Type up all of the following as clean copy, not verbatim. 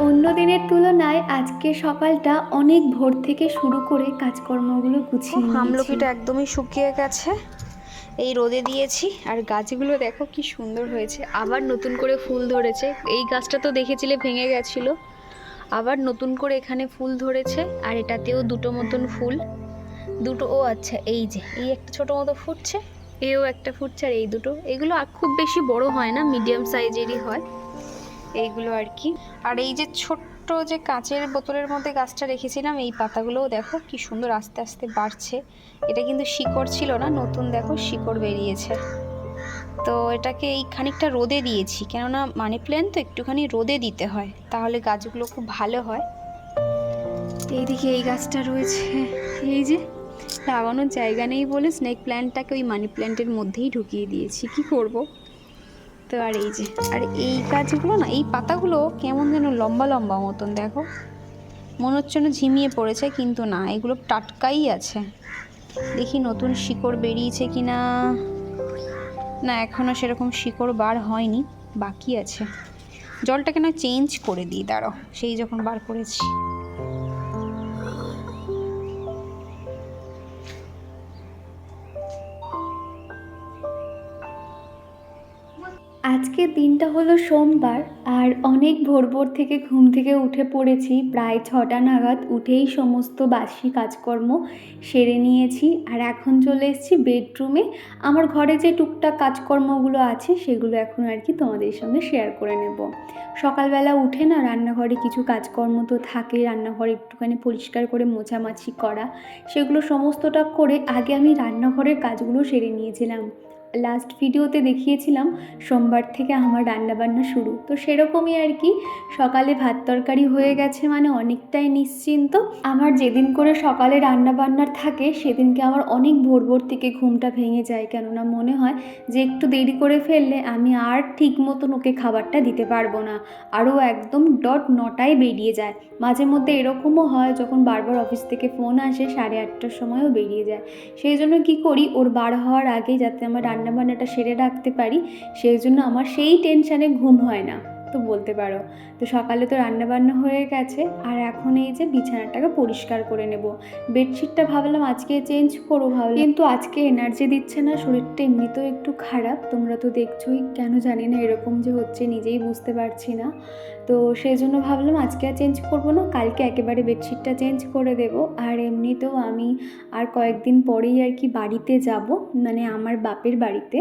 অন্য দিনের তুলনায় আজকে সকালটা অনেক ভোর থেকে শুরু করে কাজকর্মগুলো গুছিয়ে নিয়েছি। আমলকিটা একদমই শুকিয়ে গেছে, এই রোদে দিয়েছি। আর গাছগুলো দেখো কি সুন্দর হয়েছে, আবার নতুন করে ফুল ধরেছে। এই গাছটা তো দেখেছিলে ভেঙে গেছিল, আবার নতুন করে এখানে ফুল ধরেছে। আর এটাতেও দুটো মতন ফুল, দুটো। ও আচ্ছা, এই যে এই একটা ছোট মতো ফুটছে, এও একটা ফুটছে, আর এই দুটো। এগুলো আর খুব বেশি বড় হয় না, মিডিয়াম সাইজেরই হয় এইগুলো আর কি। আর এই যে ছোট্ট যে কাঁচের বোতলের মধ্যে গাছটা রেখেছিলাম, এই পাতাগুলোও দেখো কি সুন্দর আস্তে আস্তে বাড়ছে। এটা কিন্তু শিকড় ছিল না, নতুন দেখো শিকড় বেরিয়েছে। তো এটাকে এই খানিকটা রোদে দিয়েছি, কেননা মানি প্ল্যান্ট তো একটুখানি রোদে দিতে হয়, তাহলে গাছগুলো খুব ভালো হয়। এইদিকে এই গাছটা রয়েছে, এই যে লাগানোর জায়গা নেই বলে স্নেক প্ল্যান্টটাকে ওই মানি প্ল্যান্টের মধ্যেই ঢুকিয়ে দিয়েছি, কি করব। তো আর এই যে, আর এই গাছগুলো না, এই পাতাগুলো কেমন যেন লম্বা লম্বা মতন, দেখো মনে হচ্ছে না ঝিমিয়ে পড়েছে, কিন্তু না, এগুলো টাটকাই আছে। দেখি নতুন শিকড় বেরিয়েছে কি না। না, এখনও সেরকম শিকড় বার হয়নি, বাকি আছে। জলটাকে না চেঞ্জ করে দিই, দাঁড়াও, সেই যখন বার করেছি। আজকের দিনটা হলো সোমবার, আর অনেক ভোর ভোর থেকে ঘুম থেকে উঠে পড়েছি। প্রায় 6টা নাগাদ উঠেই সমস্ত বাসি কাজকর্ম সেরে নিয়েছি। আর এখন চলে এসেছি বেডরুমে। আমার ঘরে যে টুকটাক কাজকর্মগুলো আছে সেগুলো এখন আর কি তোমাদের সঙ্গে শেয়ার করে নেব। সকালবেলা উঠে না রান্নাঘরে কিছু কাজকর্ম তো থাকে, রান্নাঘরে একটুখানি পরিষ্কার করে মোছামাছি করা, সেগুলো সমস্তটা করে আগে আমি রান্নাঘরের কাজগুলো সেরে নিয়েছিলাম। লাস্ট ভিডিওতে দেখিয়েছিলাম সোমবার থেকে আমার রান্নাবান্না শুরু, তো সেরকমই আর কি। সকালে ভাত তরকারি হয়ে গেছে মানে অনেকটাই নিশ্চিন্ত। আমার যেদিন করে সকালে রান্নাবান্নার থাকে সেদিনকে আমার অনেক ভোর ভোর থেকে ঘুমটা ভেঙে যায়, কেননা মনে হয় যে একটু দেরি করে ফেললে আমি আর ঠিক মতন ওকে খাবারটা দিতে পারবো না। আরও একদম ডট 9টায় বেরিয়ে যায়। মাঝে মধ্যে এরকমও হয় যখন বারবার অফিস থেকে ফোন আসে 8:30টার সময়ও বেরিয়ে যায়। সেই জন্য কী করি, ওর বার হওয়ার আগে যাতে আমার রান্নাবান্নাটা সেরে রাখতে পারি, সেই জন্য আমার সেই টেনশানে ঘুম হয় না তো বলতে পারো। তো সকালে তো রান্নাবান্না হয়ে গেছে, আর এখন এই যে বিছানাটাকে পরিষ্কার করে নেব। বেডশিটটা ভাবলাম আজকে চেঞ্জ করবো, ভাবলাম কিন্তু আজকে এনার্জি দিচ্ছে না, শরীরটা এমনিতেও একটু খারাপ, তোমরা তো দেখছোই, কেন জানি না এরকম যে হচ্ছে নিজেই বুঝতে পারছি না। তো সেই জন্য ভাবলাম আজকে আর চেঞ্জ করবো না, কালকে একেবারে বেডশিটটা চেঞ্জ করে দেব। আর এমনিতেও আমি আর কয়েকদিন পরেই আর কি বাড়িতে যাব, মানে আমার বাপের বাড়িতে।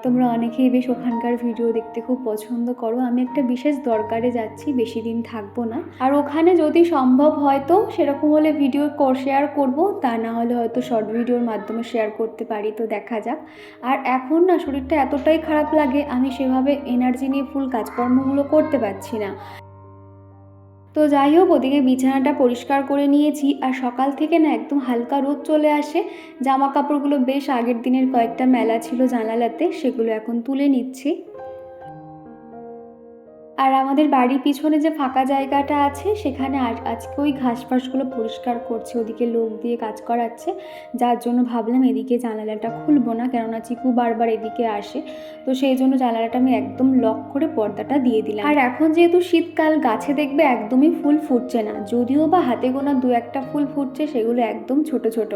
তোমরা অনেকেই বেশ ওখানকার ভিডিও দেখতে খুব পছন্দ করো। আমি একটা বিশেষ দরকারে যাচ্ছি, বেশি দিন থাকবো না। আর ওখানে যদি সম্ভব হয় তো সেরকম হলে ভিডিও শেয়ার করব, তা না হলে হয়তো শর্ট ভিডিওর মাধ্যমে শেয়ার করতে পারি, তো দেখা যাক। আর এখন না শরীরটা এতটাই খারাপ লাগে, আমি সেভাবে এনার্জি নিয়ে ফুল কাজকর্মগুলো করতে পারছি না। তো যাই হোক, ওদিকে বিছানাটা পরিষ্কার করে নিয়েছি, আর সকাল থেকে না একদম হালকা রোদ চলে আসে। জামা কাপড়গুলো বেশ আগের দিনের কয়েকটা মেলা ছিল জানালাতে, সেগুলো এখন তুলে নিচ্ছি। আর আমাদের বাড়ির পিছনে যে ফাঁকা জায়গাটা আছে সেখানে আজকে ওই ঘাস ফাঁসগুলো পরিষ্কার করছে, ওদিকে লোক দিয়ে কাজ করাচ্ছে, যার জন্য ভাবলাম এদিকে জানালাটা খুলবো না, কেননা চিকু বারবার এদিকে আসে। তো সেই জন্য জানালাটা আমি একদম লক করে পর্দাটা দিয়ে দিলাম। আর এখন যেহেতু শীতকাল, গাছে দেখবে একদমই ফুল ফুটছে না, যদিও বা হাতে গোনা 2-1টা ফুল ফুটছে, সেগুলো একদম ছোট ছোট,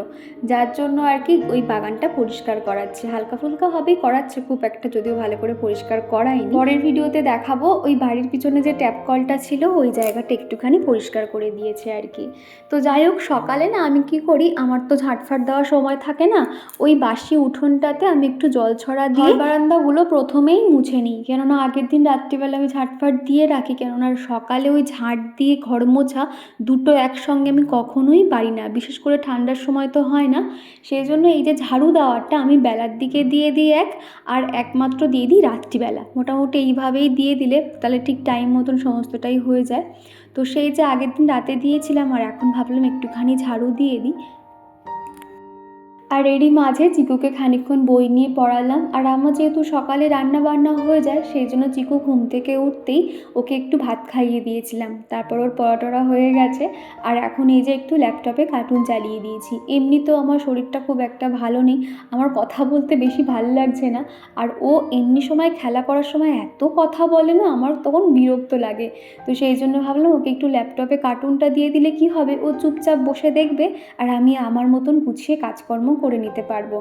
যার জন্য আর কি ওই বাগানটা পরিষ্কার করাচ্ছে, হালকা ফুলকা হবেই করাচ্ছে, খুব একটা যদিও ভালো করে পরিষ্কার করায়নি। পরের ভিডিওতে দেখাবো ওই বাড়ির পিছনে যে ট্যাপ কলটা ছিল ওই জায়গাটা একটুখানি পরিষ্কার করে দিয়েছে আর কি। তো যাই হোক, সকালে না আমি কি করি, আমার তো ঝাঁটফাট দেওয়ার সময় থাকে না, ওই বাসি উঠোনটাতে আমি একটু জল ছড়া দিয়ে বারান্দাগুলো প্রথমেই মুছে নিই, কেননা আগের দিন রাত্রিবেলা আমি ঝাঁটফাট দিয়ে রাখি, কেননা সকালে ওই ঝাঁট দিয়ে ঘর মোছা দুটো একসঙ্গে আমি কখনোই পারি না, বিশেষ করে ঠান্ডার সময় তো হয় না। সেই জন্য এই যে ঝাড়ু দেওয়াটা আমি বেলার দিকে দিয়ে দিই আর একমাত্র দিয়ে দিই রাত্রিবেলা, মোটামুটি এইভাবেই দিয়ে দিলে তাহলে ঠিক টাইম মতন সমস্তটাই হয়ে যায়। তো সেই যে আগের দিন রাতে দিয়েছিলাম, আর এখন ভাবলাম একটুখানি ঝাড়ু দিয়ে দিই। আর এরই মাঝে চিকুকে খানিকক্ষণ বই নিয়ে পড়ালাম। আর আমার যেহেতু সকালে রান্না বান্না হয়ে যায়, সেই জন্য চিকু ঘুম থেকে উঠতেই ওকে একটু ভাত খাইয়ে দিয়েছিলাম। তারপর ওর পড়াটরা হয়ে গেছে, আর এখন এই যে একটু ল্যাপটপে কার্টুন চালিয়ে দিয়েছি। এমনিতেও আমার শরীরটা খুব একটা ভালো নেই, আমার কথা বলতে বেশি ভালো লাগছে না। আর ও এমনি সময় খেলা করার সময় এত কথা বলে না, আমার তখন বিরক্ত লাগে। তো সেই জন্য ভাবলাম ওকে একটু ল্যাপটপে কার্টুনটা দিয়ে দিলে কি হবে, ও চুপচাপ বসে দেখবে আর আমি আমার মতন গুছিয়ে কাজকর্ম করে নিতে পারবো।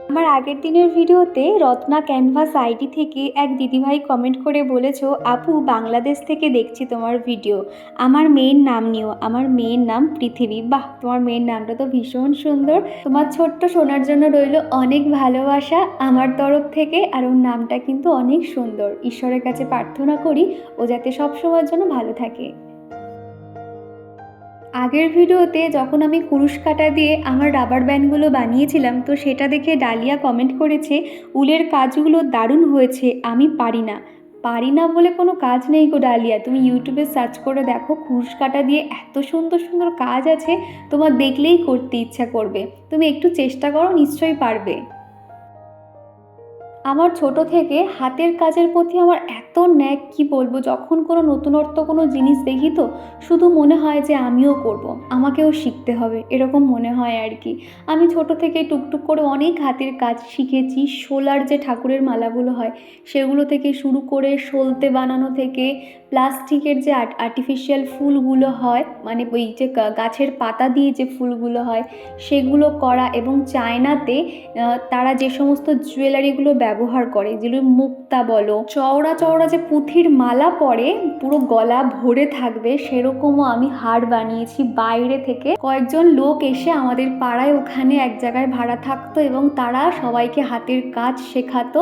আমার আগের দিনের ভিডিওতে রত্না ক্যানভাস আইডি থেকে এক দিদিভাই কমেন্ট করে বলেছো, আপু বাংলাদেশ থেকে দেখছি তোমার ভিডিও, আমার মেয়ের নাম নিও। আমার মেয়ের নাম পৃথিবী। বাহ, তোমার মেয়ের নামটা তো ভীষণ সুন্দর। তোমার ছোট্ট সোনার জন্য রইল অনেক ভালোবাসা আমার তরফ থেকে। আর ওর নামটা কিন্তু অনেক সুন্দর। ঈশ্বরের কাছে প্রার্থনা করি ও যাতে সবসময়ের জন্য ভালো থাকে। আগের ভিডিওতে যখন আমি কুরুশ কাঁটা দিয়ে আমার রাবার ব্যান্ডগুলো বানিয়েছিলাম, তো সেটা দেখে ডালিয়া কমেন্ট করেছে, উলের কাজগুলো দারুণ হয়েছে, আমি পারি না। পারি না বলে কোনো কাজ নেই গো ডালিয়া, তুমি ইউটিউবে সার্চ করে দেখো, কুরুশ কাঁটা দিয়ে এত সুন্দর সুন্দর কাজ আছে, তোমার দেখলেই করতে ইচ্ছা করবে। তুমি একটু চেষ্টা করো, নিশ্চয়ই পারবে। আমার ছোট থেকে হাতের কাজের প্রতি আমার এত ন্যাক, কি বলবো, যখন কোনো নতুনত্ব কোনো জিনিস দেখি তো শুধু মনে হয় যে আমিও করব, আমাকেও শিখতে হবে, এরকম মনে হয় আর কি। আমি ছোট থেকে টুকটুক করে অনেক হাতের কাজ শিখেছি। শোলার যে ঠাকুরের মালাগুলো হয় সেগুলো থেকে শুরু করে সলতে বানানো থেকে প্লাস্টিকের যে আর্টিফিশিয়াল ফুলগুলো হয়, মানে ওই যে গাছের পাতা দিয়ে যে ফুলগুলো হয় সেগুলো করা, এবং চায়নাতে তারা যে সমস্ত জুয়েলারিগুলো ব্যবহার করে, যেগুলো মুক্তা বলো, চওড়া চওড়া যে পুঁথির মালা পরে পুরো গলা ভরে থাকবে, সেরকমও আমি হার বানিয়েছি বাইরে থেকে। কয়েকজন লোক এসে আমাদের পাড়ায় ওখানে এক জায়গায় ভাড়া থাকতো এবং তারা সবাইকে হাতের কাজ শেখাতো।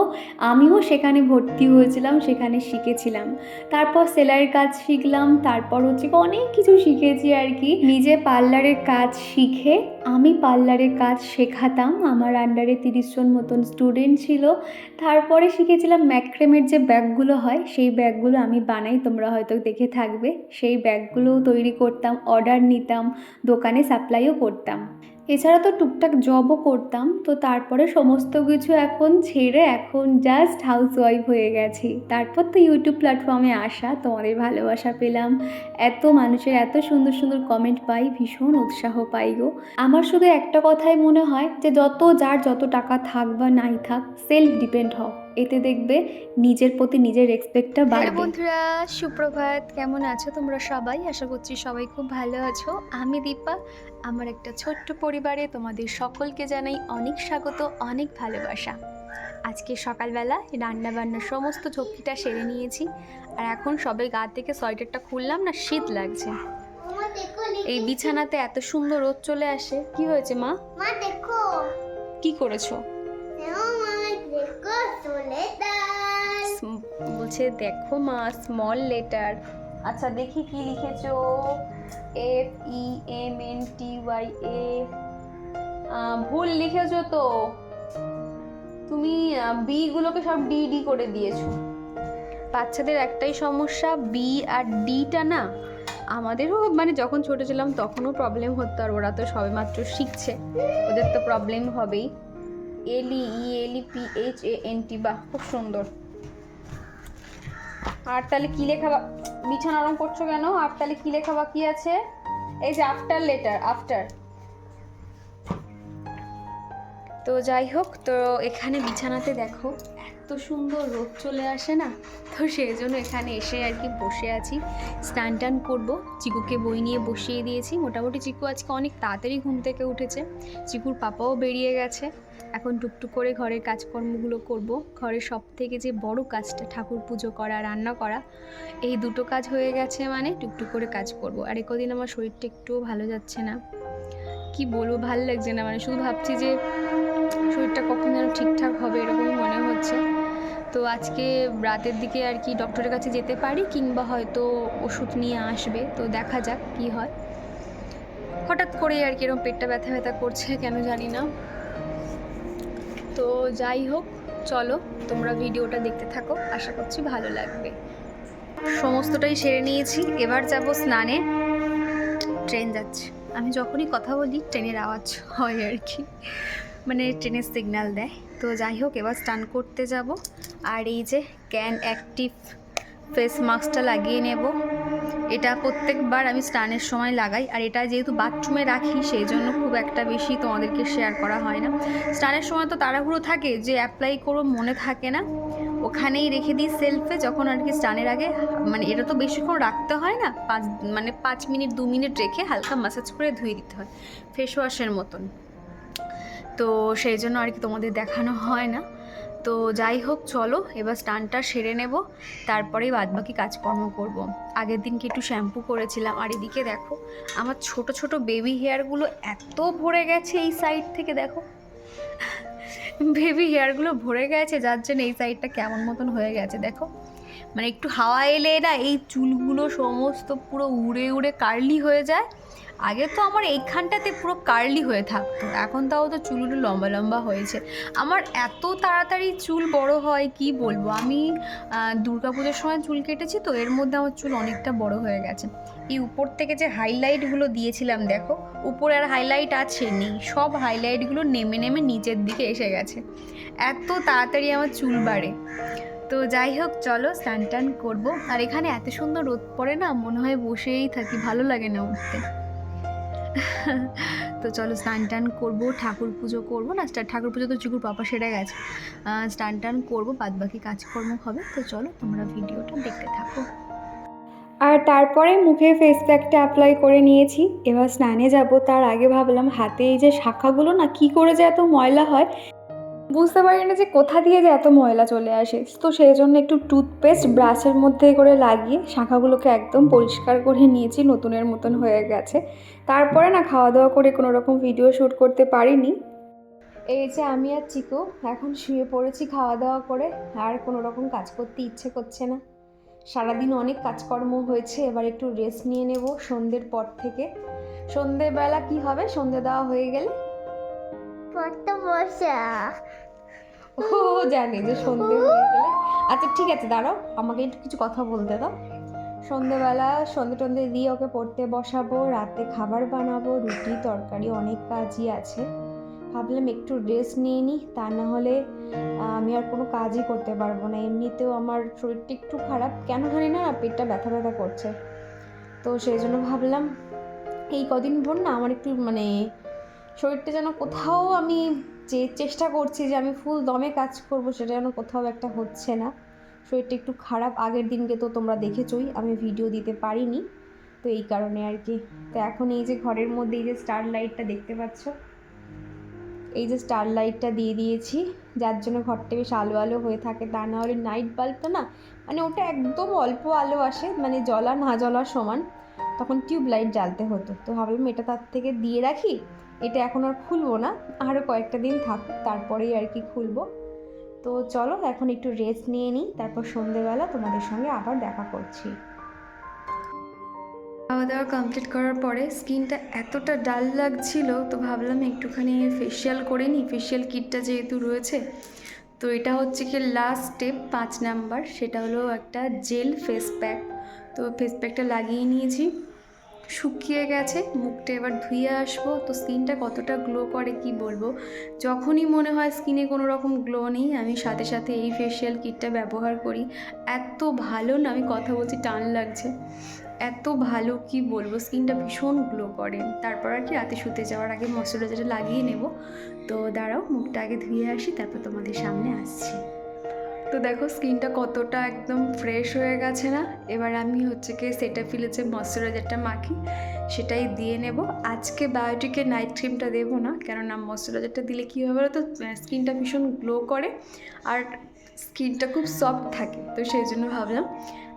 আমিও সেখানে ভর্তি হয়েছিলাম, সেখানে শিখেছিলাম। তারপর সেলাইয়ের কাজ শিখলাম, তারপর হচ্ছে অনেক কিছু শিখেছি আর কি। নিজে পার্লারের কাজ শিখে আমি পার্লারের কাজ শেখাতাম। আমার আন্ডারে 30 জন মতন স্টুডেন্ট ছিল। তারপরে শিখেছিলাম ম্যাক্রেমের যে ব্যাগগুলো হয় সেই ব্যাগগুলো আমি বানাই, তোমরা হয়তো দেখে থাকবে। সেই ব্যাগগুলোও তৈরি করতাম, অর্ডার নিতাম, দোকানে সাপ্লাইও করতাম। এছাড়া তো টুকটাক জবও করতাম। তো তারপরে সমস্ত কিছু এখন ছেড়ে এখন জাস্ট হাউসওয়াইফ হয়ে গেছি। তারপর তো ইউটিউব প্ল্যাটফর্মে আসা, তোমাদের ভালোবাসা পেলাম, এত মানুষের এত সুন্দর সুন্দর কমেন্ট পাই, ভীষণ উৎসাহ পাই গো। আমার শুধু একটা কথাই মনে হয় যে যার যত টাকা থাক বা নাই থাক, সেলফ ডিপেন্ড হও, এতে দেখবে নিজের প্রতি নিজের রেসপেক্টটা বাড়বে। বন্ধুরা, সুপ্রভাত। কেমন আছো তোমরা সবাই? আশা করছি সবাই খুব ভালো আছো। আমি দীপা। আমার একটা ছোট্ট পরিবারে তোমাদের সকলকে জানাই অনেক স্বাগত, অনেক ভালোবাসা। আজকে সকালবেলা রান্নাবান্নার সমস্ত ঝক্কিটা সেরে নিয়েছি, আর এখন সবে গা থেকে সোয়েটারটা খুললাম না, শীত লাগছে। এই বিছানাতে এত সুন্দর রোদ চলে আসে। কি হয়েছে মা? মা দেখো কি করেছো? বলছে দেখো মা, স্মল লেটার। আচ্ছা দেখি কি লিখেছো। FEMNTYA। ভুল লিখেছো তো, তুমি বি গুলোকে সব ডি করে দিয়েছো। বাচ্চাদের একটাই সমস্যা, বি আর ডিটা না। আমাদেরও মানে যখন ছোট ছিলাম তখনও প্রবলেম হতো, আর ওরা তো সবেমাত্র শিখছে, ওদের তো প্রবলেম হবেই। LEELEPHANT, বাহ খুব সুন্দর। আর তাহলে কি লেখা, বিছানা রং করছো কেন? আর তাহলে কি লেখা বাকি আছে? এই যে আফটার লেটার, আফটার। তো যাই হোক, তো এখানে বিছানাতে দেখো এত সুন্দর রোদ চলে আসে না, তো সেই জন্য এখানে এসে আর কি বসে আছি। স্নান টান করবো, চিকুকে বই নিয়ে বসিয়ে দিয়েছি। মোটামুটি চিকু আজকে অনেক তাড়াতাড়ি ঘুম থেকে উঠেছে। চিকুর পাপাও বেরিয়ে গেছে। এখন টুকটুক করে ঘরের কাজকর্মগুলো করব। ঘরের সব থেকে যে বড় কাজটা, ঠাকুর পুজো করা, রান্না করা, এই দুটো কাজ হয়ে গেছে, মানে টুকটুক করে কাজ করব। আর একদিন আমার শরীরটা একটুও ভালো যাচ্ছে না, কি বলবো, ভালো লাগছে না, মানে শুধু ভাবছি যে শরীরটা কখন যেন ঠিকঠাক হবে, এরকমই মনে হচ্ছে। তো আজকে রাতের দিকে আর কি ডক্টরের কাছে যেতে পারি, কিংবা হয়তো ওষুধ নিয়ে আসবে, তো দেখা যাক কি হয়। হঠাৎ করে আর কি এরকম পেটটা ব্যথা ব্যথা করছে, কেন জানি না। তো যাই হোক, চলো তোমরা ভিডিওটা দেখতে থাকো, আশা করছি ভালো লাগবে। সমস্তটাই সেরে নিয়েছি, এবার যাব স্নানে। ট্রেন যাচ্ছে, আমি যখনই কথা বলি ট্রেনের আওয়াজ হয় আর কি, মানে ট্রেনের সিগন্যাল দেয়। তো যাই হোক, এবার স্নান করতে যাব। আর এই যে ক্যান অ্যাক্টিভ ফেস মাস্কটা লাগিয়ে নেব। এটা প্রত্যেকবার আমি স্নানের সময় লাগাই, আর এটা যেহেতু বাথরুমে রাখি সেই জন্য খুব একটা বেশি তোমাদেরকে শেয়ার করা হয় না। স্নানের সময় তো তাড়াহুড়ো থাকে যে অ্যাপ্লাই করো, মনে থাকে না, ওখানেই রেখে দিই সেলফে। যখন আর কি স্নানের আগে, মানে এটা তো বেশিক্ষণ রাখতে হয় না, 5 মিনিট 2 মিনিট রেখে হালকা ম্যাসাজ করে ধুয়ে দিতে হয়, ফেস ওয়াশের মতন। তো সেই জন্য আর কি তোমাদের দেখানো হয় না। তো যাই হোক, চলো এবার স্নানটা সেরে নেব, তারপরেই বাদবাকি কাজকর্ম করব। আগের দিনকে একটু শ্যাম্পু করেছিলাম। আর এদিকে দেখো আমার ছোট ছোট বেবি হেয়ারগুলো এত ভরে গেছে, এই সাইড থেকে দেখো বেবি হেয়ারগুলো ভরে গেছে, যার জন্য এই সাইডটা কেমন মতন হয়ে গেছে দেখো। মানে একটু হাওয়া এলে না এই চুলগুলো সমস্ত পুরো উড়ে উড়ে কার্লি হয়ে যায়। আগে তো আমার এইখানটাতে পুরো কার্লি হয়ে থাকতো, এখন তাও তো চুলগুলো লম্বা লম্বা হয়েছে। আমার এত তাড়াতাড়ি চুল বড় হয় কি বলবো। আমি দুর্গাপুজোর সময় চুল কেটেছি, তো এর মধ্যে আমার চুল অনেকটা বড় হয়ে গেছে। এই উপর থেকে যে হাইলাইটগুলো দিয়েছিলাম দেখো, উপরে আর হাইলাইট আছে নেই, সব হাইলাইটগুলো নেমে নেমে নিচের দিকে এসে গেছে। এত তাড়াতাড়ি আমার চুল বাড়ে। তো যাই হোক, চলো স্নান টান করবো। আর এখানে এত সুন্দর রোদ পড়ে না, মনে হয় বসেই থাকি, ভালো লাগে না উঠতে। তো চলো স্নান টান করবো, ঠাকুর পুজো করবো না, ঠাকুর পুজো তো চিকুর পাপা সেরে গেছে, স্নান টান করবো, বাদবাকি কাজকর্ম হবে। তো চলো তোমরা ভিডিওটা দেখতে থাকো। আর তারপরে মুখে ফেস প্যাকটা অ্যাপ্লাই করে নিয়েছি। এবার স্নানে যাব, তার আগে ভাবলাম হাতে এই যে শাখাগুলো না কী করে যে এত ময়লা হয়, বুঝতে পারি না যে কোথা দিয়ে যে এত ময়লা চলে আসে। তো সেই জন্য একটু টুথপেস্ট ব্রাশের মধ্যে করে লাগিয়ে শাখাগুলোকে একদম পরিষ্কার করে নিয়েছি, নতুনের মতন হয়ে গেছে। তারপরে না খাওয়া দাওয়া করে কোনো রকম ভিডিও শ্যুট করতে পারিনি। এই যে আমি আর চিকু এখন শুয়ে পড়েছি খাওয়া দাওয়া করে, আর কোনো রকম কাজ করতে ইচ্ছে করছে না। সারাদিন অনেক কাজকর্ম হয়েছে, এবার একটু রেস্ট নিয়ে নেব সন্ধ্যের পর থেকে। সন্ধ্যেবেলা কি হবে, সন্ধ্যে দেওয়া হয়ে গেলে ও জানি যে সন্ধ্যে হয়ে গেলে। আচ্ছা ঠিক আছে, দাঁড়াও, আমাকে একটু কিছু কথা বলতে দাও। সন্ধ্যেবেলা সন্ধ্যে দিয়ে ওকে পড়তে বসাবো, রাতে খাবার বানাবো, রুটি তরকারি, অনেক কাজই আছে। ভাবলাম একটু রেস্ট নিয়ে নিই, তা না হলে আমি আর কোনো কাজই করতে পারবো না। এমনিতেও আমার শরীরটা একটু খারাপ, কেন জানি না, পেটটা ব্যথা ব্যথা করছে। তো সেই জন্য ভাবলাম এই কদিন পর না আমার একটু মানে শরীরটা যেন কোথাও, আমি যে চেষ্টা করছি যে আমি ফুল দমে কাজ করব, সেটা যেন কোথাও একটা হচ্ছে না। শরীরটা একটু খারাপ, আগের দিনকে তো তোমরা দেখেছোই আমি ভিডিও দিতে পারিনি, তো এই কারণে আর কি। তো এখন এই যে ঘরের মধ্যে এই যে স্টার লাইটটা দেখতে পাচ্ছ, এই যে স্টার লাইটটা দিয়ে দিয়েছি, যার জন্য ঘরটা বেশ আলো আলো হয়ে থাকে। তা না হলে নাইট বাল্বটা না, মানে ওটা একদম অল্প আলো আসে, মানে জ্বলা না জ্বলার সমান, তখন টিউব লাইট জ্বালতে হতো। তো ভাবলাম এটা তার থেকে দিয়ে রাখি, এটা এখন আর খুলবো না, আরও কয়েকটা দিন থাক, তারপরেই আর কি খুলবো। তো চলো এখন একটু রেস্ট নিয়ে নিই, তারপর সন্ধ্যেবেলা তোমাদের সঙ্গে আবার দেখা করছি। খাওয়া দাওয়া কমপ্লিট করার পরে স্কিনটা এতটা ডাল লাগছিল, তো ভাবলাম একটুখানি ফেসিয়াল করে নিই, ফেসিয়াল কিটটা যেহেতু রয়েছে। তো এটা হচ্ছে কি লাস্ট স্টেপ 5 নাম্বার, সেটা হলো একটা জেল ফেস প্যাক। তো ফেস প্যাকটা লাগিয়ে নিয়েছি, শুকিয়ে গেছে, মুখটা এবার ধুয়ে আসবো। তো স্কিনটা কতটা গ্লো করে কি বলবো। যখনই মনে হয় স্কিনে কোনো রকম গ্লো নেই, আমি সাথে সাথে এই ফেসিয়াল কিটটা ব্যবহার করি। এত ভালো না, আমি কথা বলছি টান লাগছে, এত ভালো কি বলবো, স্কিনটা ভীষণ গ্লো করে। তারপর আর কি রাতে শুতে যাওয়ার আগে ময়শ্চারাইজারটা লাগিয়ে নেব। তো দাঁড়াও মুখটা আগে ধুয়ে আসি, তারপর তোমাদের সামনে আসছি। তো দেখো স্কিনটা কতটা একদম ফ্রেশ হয়ে গেছে না। এবার আমি হচ্ছে কি সেটাফিলের যে ময়শ্চারাইজারটা মাখি সেটাই দিয়ে নেব। আজকে বায়োটিকের নাইট ক্রিমটা দেবো না, কেননা ময়শ্চারাইজারটা দিলে কী হবে বলো তো, স্কিনটা ভীষণ গ্লো করে আর স্কিনটা খুব সফট থাকে। তো সেই জন্য ভাবলাম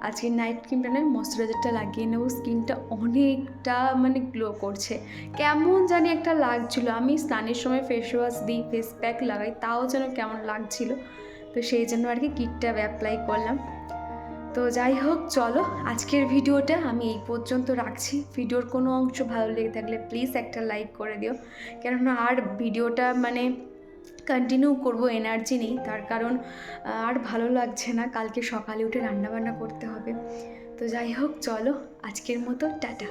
আজকে নাইট ক্রিমটা নয়, ময়শ্চারাইজারটা লাগিয়ে নেবো। স্কিনটা অনেকটা মানে গ্লো করছে, কেমন জানি একটা লাগছিলো। আমি স্নানের সময় ফেস ওয়াশ দিই, ফেস প্যাক লাগাই, তাও যেন কেমন লাগছিলো। তো সেই জন্য আর কি কিটটা অ্যাপ্লাই করলাম। তো যাই হোক, চলো আজকের ভিডিওটা আমি এই পর্যন্ত রাখছি। ভিডিওর কোনো অংশ ভালো লেগে থাকলে প্লিজ একটা লাইক করে দিও, কেননা আর ভিডিওটা মানে কন্টিনিউ করব এনার্জি নেই, তার কারণ আর ভালো লাগছে না, কালকে সকালে উঠে রান্নাবান্না করতে হবে। তো যাই হোক, চলো আজকের মতো টাটা।